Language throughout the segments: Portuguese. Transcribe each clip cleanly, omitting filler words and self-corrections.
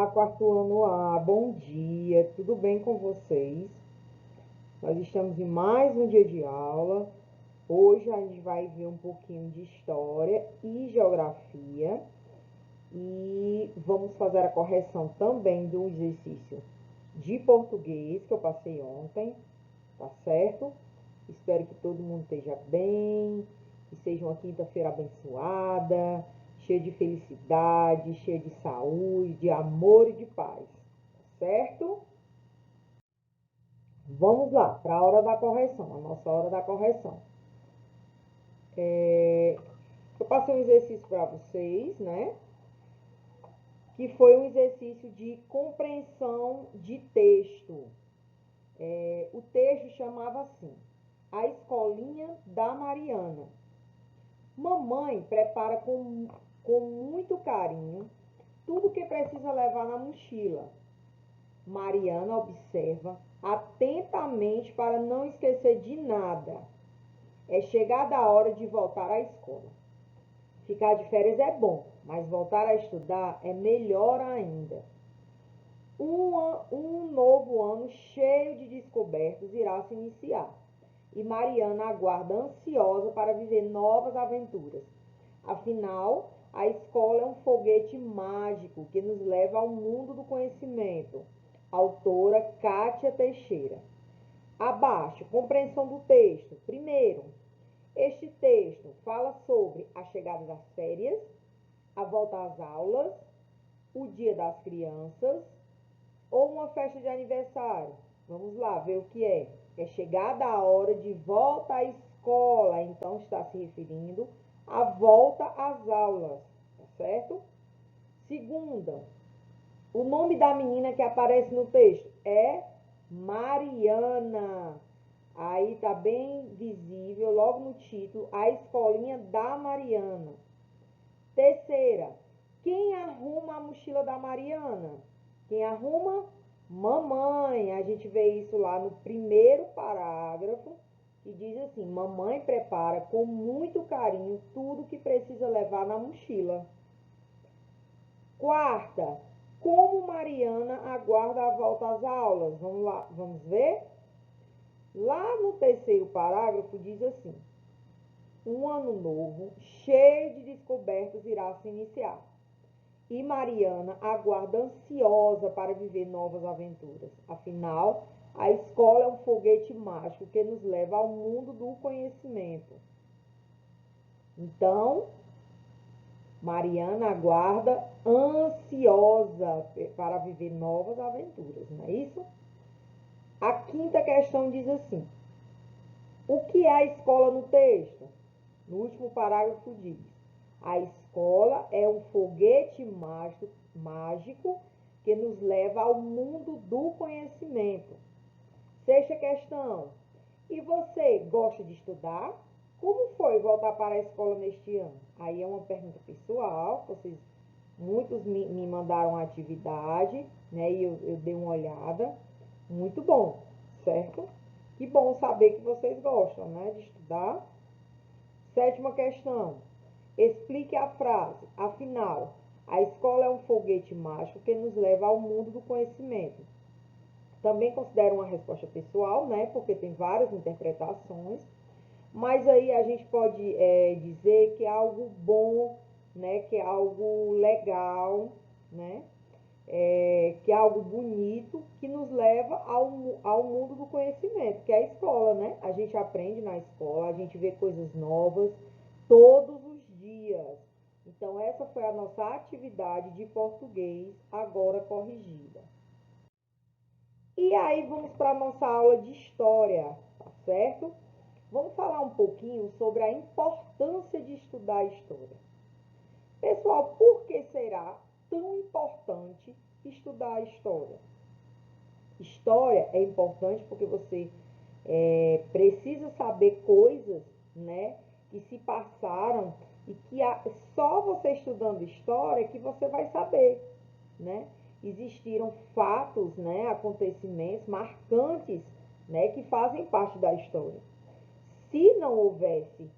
Olá, quarto ano A, bom dia, tudo bem com vocês? Nós estamos em mais um dia de aula. Hoje a gente vai ver um pouquinho de história e geografia e vamos fazer a correção também do exercício de português que eu passei ontem, tá certo? Espero que todo mundo esteja bem, que seja uma quinta-feira abençoada, cheia de felicidade, cheia de saúde, de amor e de paz, certo? Vamos lá, para a hora da correção, a nossa hora da correção. Eu passei um exercício para vocês, né? Que foi um exercício de compreensão de texto. O texto chamava assim: A Escolinha da Mariana. Mamãe prepara com muito carinho tudo que precisa levar na mochila. Mariana observa atentamente para não esquecer de nada. É chegada a hora de voltar à escola. Ficar de férias é bom, mas voltar a estudar é melhor ainda. Um novo ano cheio de descobertas irá se iniciar. E Mariana aguarda ansiosa para viver novas aventuras. Afinal, a escola é um foguete mágico que nos leva ao mundo do conhecimento. Autora Kátia Teixeira. Abaixo, compreensão do texto. Primeiro, este texto fala sobre a chegada das férias, a volta às aulas, o dia das crianças ou uma festa de aniversário. Vamos lá ver o que é. É chegada a hora de volta à escola, então está se referindo à volta às aulas, tá certo? Segunda, o nome da menina que aparece no texto é Mariana. Aí tá bem visível, logo no título, a escolinha da Mariana. Terceira, quem arruma a mochila da Mariana? Quem arruma? Mamãe. A gente vê isso lá no primeiro parágrafo, que diz assim: Mamãe prepara com muito carinho tudo que precisa levar na mochila. Quarta, como Mariana aguarda a volta às aulas? Vamos lá, vamos ver? Lá no terceiro parágrafo diz assim: Um ano novo, cheio de descobertas, irá se iniciar. E Mariana aguarda ansiosa para viver novas aventuras. Afinal, a escola é um foguete mágico que nos leva ao mundo do conhecimento. Então, Mariana aguarda ansiosa para viver novas aventuras, não é isso? A quinta questão diz assim: o que é a escola no texto? No último parágrafo diz: a escola é um foguete mágico que nos leva ao mundo do conhecimento. Sexta questão: e você gosta de estudar? Como foi voltar para a escola neste ano? Aí é uma pergunta pessoal, muitos me mandaram a atividade, né? E eu dei uma olhada. Muito bom, certo? Que bom saber que vocês gostam, né, de estudar. Sétima questão. Explique a frase. Afinal, a escola é um foguete mágico que nos leva ao mundo do conhecimento. Também considero uma resposta pessoal, né? Porque tem várias interpretações. Mas aí a gente pode dizer que é algo bom, né? Que é algo legal, né? Que é algo bonito que nos leva ao mundo do conhecimento, que é a escola, né? A gente aprende na escola, a gente vê coisas novas todos os dias. Então, essa foi a nossa atividade de português, agora corrigida. E aí, vamos para a nossa aula de história, tá certo? Vamos falar um pouquinho sobre a importância de estudar história. Pessoal, por que será tão importante estudar a história? História é importante porque você precisa saber coisas, né, que se passaram e que só você estudando história que você vai saber, né? Existiram fatos, né, acontecimentos marcantes, né, que fazem parte da história. Se não houvesse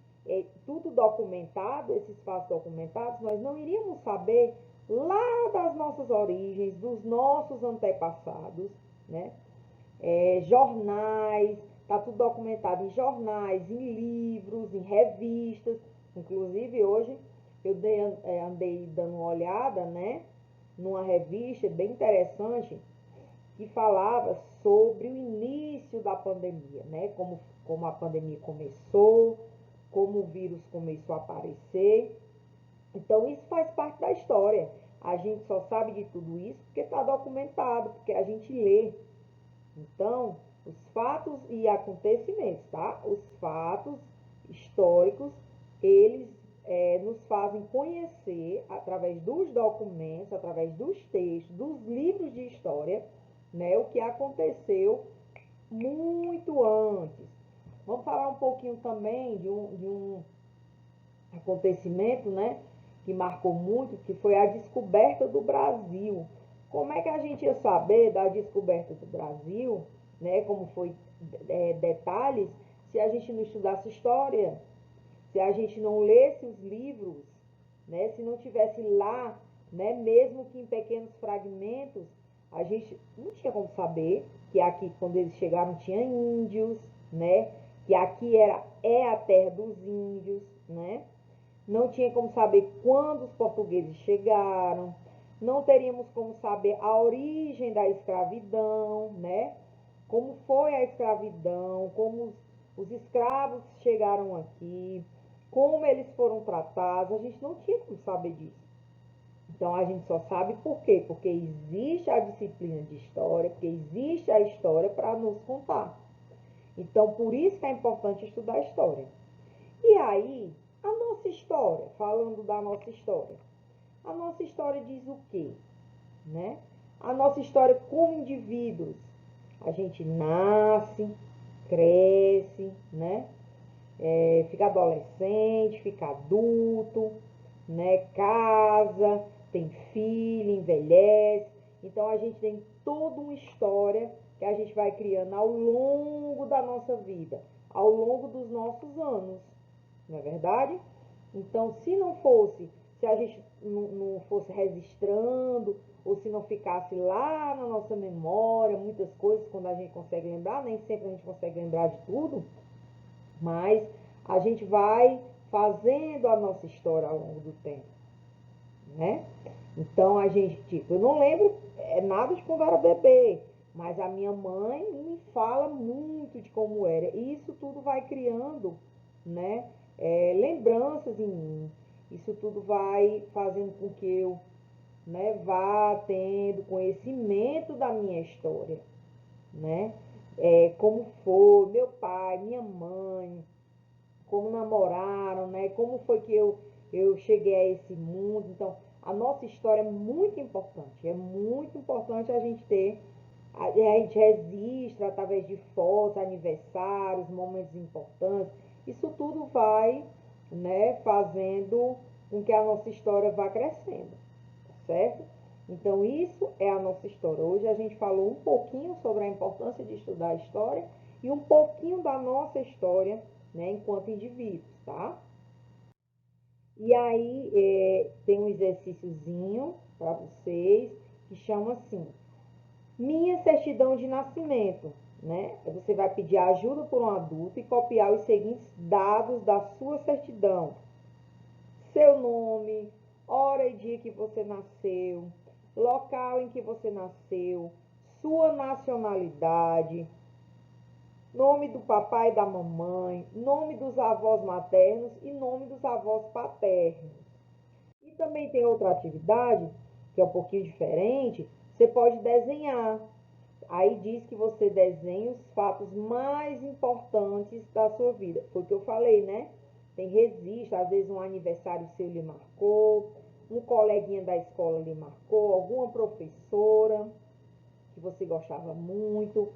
tudo documentado, esses fatos documentados, nós não iríamos saber lá das nossas origens, dos nossos antepassados, né? Jornais, está tudo documentado em jornais, em livros, em revistas. Inclusive hoje eu andei dando uma olhada, né, numa revista bem interessante que falava sobre o início da pandemia, né, como a pandemia começou, como o vírus começou a aparecer. Então isso faz parte da história. A gente só sabe de tudo isso porque está documentado, porque a gente lê. Então, os fatos e acontecimentos, tá? Os fatos históricos, eles nos fazem conhecer, através dos documentos, através dos textos, dos livros de história, né, o que aconteceu muito antes. Vamos falar um pouquinho também de um acontecimento, né, que marcou muito, que foi a descoberta do Brasil. Como é que a gente ia saber da descoberta do Brasil, né, como foi detalhes, se a gente não estudasse história, se a gente não lesse os livros, né, se não tivesse lá, né, mesmo que em pequenos fragmentos, a gente não tinha como saber que aqui, quando eles chegaram, tinha índios, né, que aqui é a terra dos índios, né? Não tinha como saber quando os portugueses chegaram, não teríamos como saber a origem da escravidão, né? Como foi a escravidão, como os escravos chegaram aqui, como eles foram tratados, a gente não tinha como saber disso. Então a gente só sabe por quê? Porque existe a disciplina de história, porque existe a história para nos contar. Então por isso que é importante estudar a história. E aí, a nossa história, falando da nossa história, a nossa história diz o quê? Né? A nossa história como indivíduos. A gente nasce, cresce, né? Fica adolescente, fica adulto, né? Casa, tem filho, envelhece. Então a gente tem toda uma história que a gente vai criando ao longo da nossa vida, ao longo dos nossos anos, não é verdade? Então, se a gente não fosse registrando, ou se não ficasse lá na nossa memória, muitas coisas, quando a gente consegue lembrar, nem sempre a gente consegue lembrar de tudo, mas a gente vai fazendo a nossa história ao longo do tempo, né? Então, a gente, tipo, eu não lembro nada de quando eu era bebê, mas a minha mãe me fala muito de como era. E isso tudo vai criando, né, lembranças em mim. Isso tudo vai fazendo com que eu, né, vá tendo conhecimento da minha história, né? Como foi meu pai, minha mãe, como namoraram, né? Como foi que eu cheguei a esse mundo. Então, a nossa história é muito importante. É muito importante a gente ter. A gente registra através de fotos, aniversários, momentos importantes. Isso tudo vai, né, fazendo com que a nossa história vá crescendo, tá certo? Então, isso é a nossa história. Hoje a gente falou um pouquinho sobre a importância de estudar a história e um pouquinho da nossa história, né, enquanto indivíduos, tá? E aí tem um exercíciozinho para vocês que chama assim: minha certidão de nascimento, né? Você vai pedir ajuda por um adulto e copiar os seguintes dados da sua certidão: seu nome, hora e dia que você nasceu, local em que você nasceu, sua nacionalidade, nome do papai e da mamãe, nome dos avós maternos e nome dos avós paternos. E também tem outra atividade, que é um pouquinho diferente, você pode desenhar. Aí diz que você desenha os fatos mais importantes da sua vida. Foi o que eu falei, né? Tem registro, às vezes um aniversário seu lhe marcou, um coleguinha da escola lhe marcou, alguma professora que você gostava muito,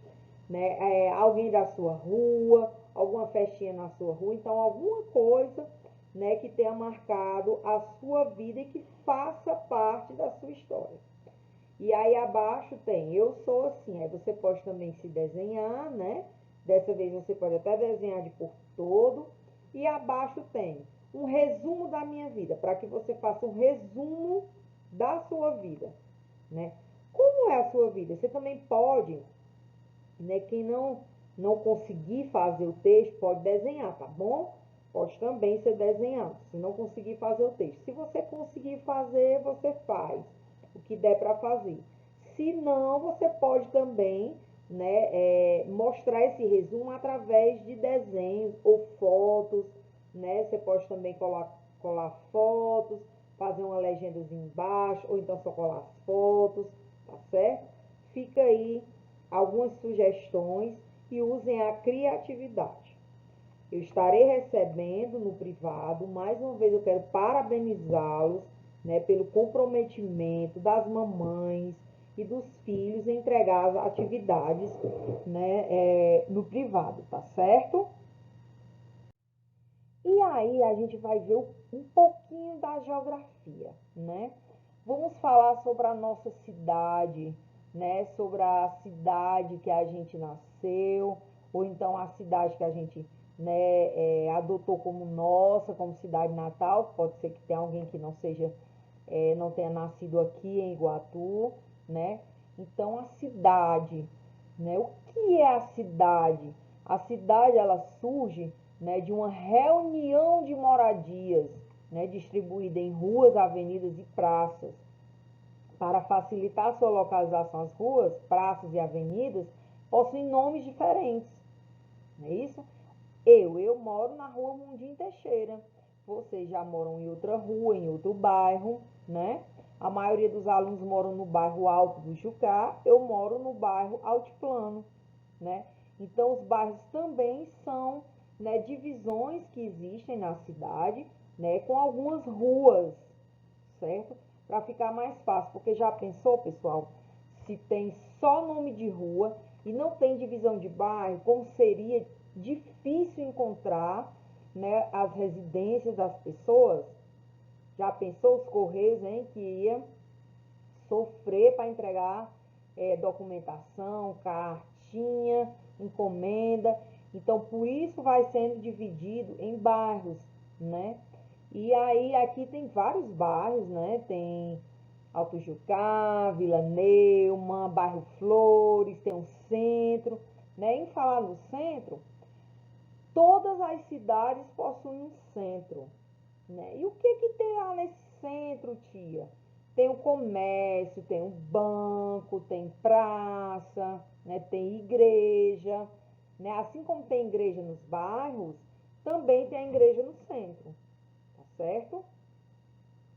né? Alguém da sua rua, alguma festinha na sua rua, então alguma coisa, né, que tenha marcado a sua vida e que faça parte da sua história. E aí abaixo tem eu sou assim, aí você pode também se desenhar, né? Dessa vez você pode até desenhar de corpo todo. E abaixo tem um resumo da minha vida, para que você faça um resumo, da sua vida, né? Como é a sua vida? Você também pode, né? Quem não conseguir fazer o texto, pode desenhar, tá bom? Pode também ser desenhado, se não conseguir fazer o texto. Se você conseguir fazer, você faz o que der para fazer. Se não, você pode também, né, mostrar esse resumo através de desenhos ou fotos, né? Você pode também colar fotos, fazer uma legendazinha embaixo, ou então só colar as fotos, tá certo? Fica aí algumas sugestões e usem a criatividade. Eu estarei recebendo no privado, mais uma vez eu quero parabenizá-los, né, pelo comprometimento das mamães e dos filhos em entregar as atividades, né, no privado, tá certo? E aí a gente vai ver um pouquinho da geografia, né? Vamos falar sobre a nossa cidade, né? Sobre a cidade que a gente nasceu, ou então a cidade que a gente, né, adotou como nossa, como cidade natal. Pode ser que tenha alguém que não seja, não tenha nascido aqui em Iguatu, né? Então a cidade, né? O que é a cidade? A cidade ela surge, né, de uma reunião de moradias, né, distribuída em ruas, avenidas e praças. Para facilitar sua localização, as ruas, praças e avenidas possuem nomes diferentes, não é isso? Eu moro na rua Mundim Teixeira. Vocês já moram em outra rua, em outro bairro, né? A maioria dos alunos moram no bairro Alto do Jucá, eu moro no bairro Altiplano, né? Então, os bairros também são, né, divisões que existem na cidade, né, com algumas ruas, certo? Para ficar mais fácil, porque já pensou, pessoal, se tem só nome de rua e não tem divisão de bairro, como seria difícil encontrar, né, as residências das pessoas? Já pensou os correios, hein, que ia sofrer para entregar documentação, cartinha, encomenda. Então, por isso vai sendo dividido em bairros, né? E aí, aqui tem vários bairros, né? Tem Alto Jucá, Vila Neuma, bairro Flores, tem um centro, né? Em falar no centro, todas as cidades possuem um centro, né? E o que que tem lá nesse centro, tia? Tem o comércio, tem o banco, tem praça, né? Tem igreja, né? Assim como tem igreja nos bairros, também tem a igreja no centro, tá certo?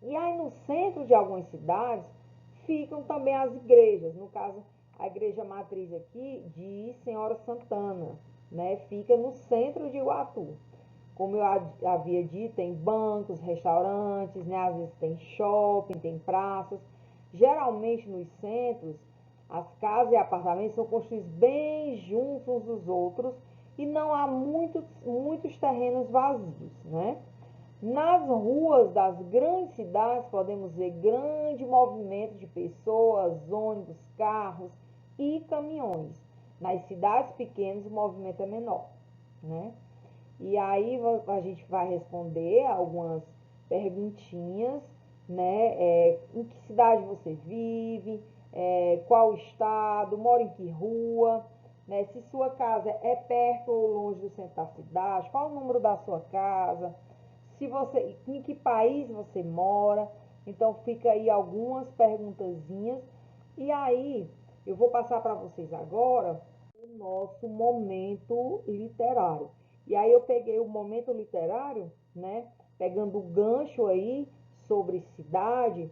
E aí no centro de algumas cidades ficam também as igrejas. No caso, a igreja matriz aqui de Senhora Santana, né? Fica no centro de Iguatu. Como eu havia dito, tem bancos, restaurantes, né? Às vezes tem shopping, tem praças. Geralmente nos centros, as casas e apartamentos são construídos bem juntos uns dos outros e não há muitos terrenos vazios, né? Nas ruas das grandes cidades podemos ver grande movimento de pessoas, ônibus, carros e caminhões. Nas cidades pequenas o movimento é menor, né? E aí a gente vai responder algumas perguntinhas, né? Em que cidade você vive? Qual estado? Mora em que rua? Né? Se sua casa é perto ou longe do centro da cidade? Qual o número da sua casa? Se você, em que país você mora? Então fica aí algumas perguntazinhas. E aí eu vou passar para vocês agora o nosso momento literário. E aí eu peguei o momento literário, né? Pegando o gancho aí sobre cidade,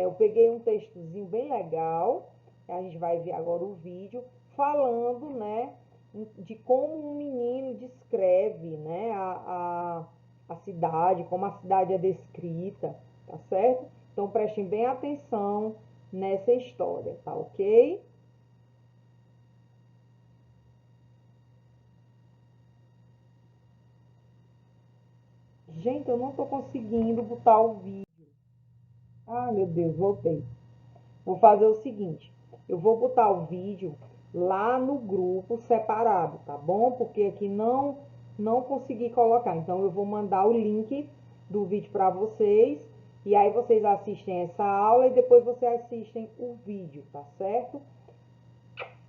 eu peguei um textozinho bem legal, a gente vai ver agora o vídeo, falando, né, de como um menino descreve, né, a cidade, como a cidade é descrita, tá certo? Então prestem bem atenção nessa história, tá ok? Gente, eu não tô conseguindo botar o vídeo. Ai, meu Deus, voltei. Vou fazer o seguinte, eu vou botar o vídeo lá no grupo separado, tá bom? Porque aqui não consegui colocar. Então eu vou mandar o link do vídeo para vocês E aí vocês assistem essa aula e depois vocês assistem o vídeo, tá certo?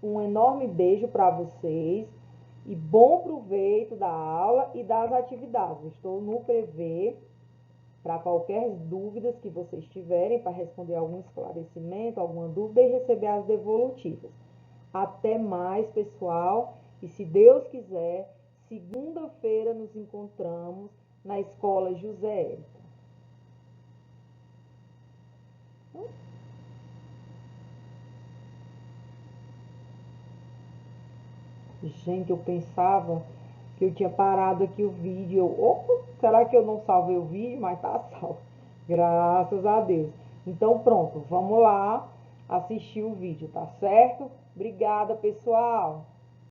Um enorme beijo para vocês e bom proveito da aula e das atividades. Estou no Prevê para qualquer dúvidas que vocês tiverem, para responder algum esclarecimento, alguma dúvida e receber as devolutivas. Até mais, pessoal. E se Deus quiser, segunda-feira nos encontramos na Escola José Érico. Gente, eu pensava que eu tinha parado aqui o vídeo. Opa, será que eu não salvei o vídeo? Mas tá salvo. Graças a Deus. Então, pronto, vamos lá assistir o vídeo, tá certo? Obrigada, pessoal.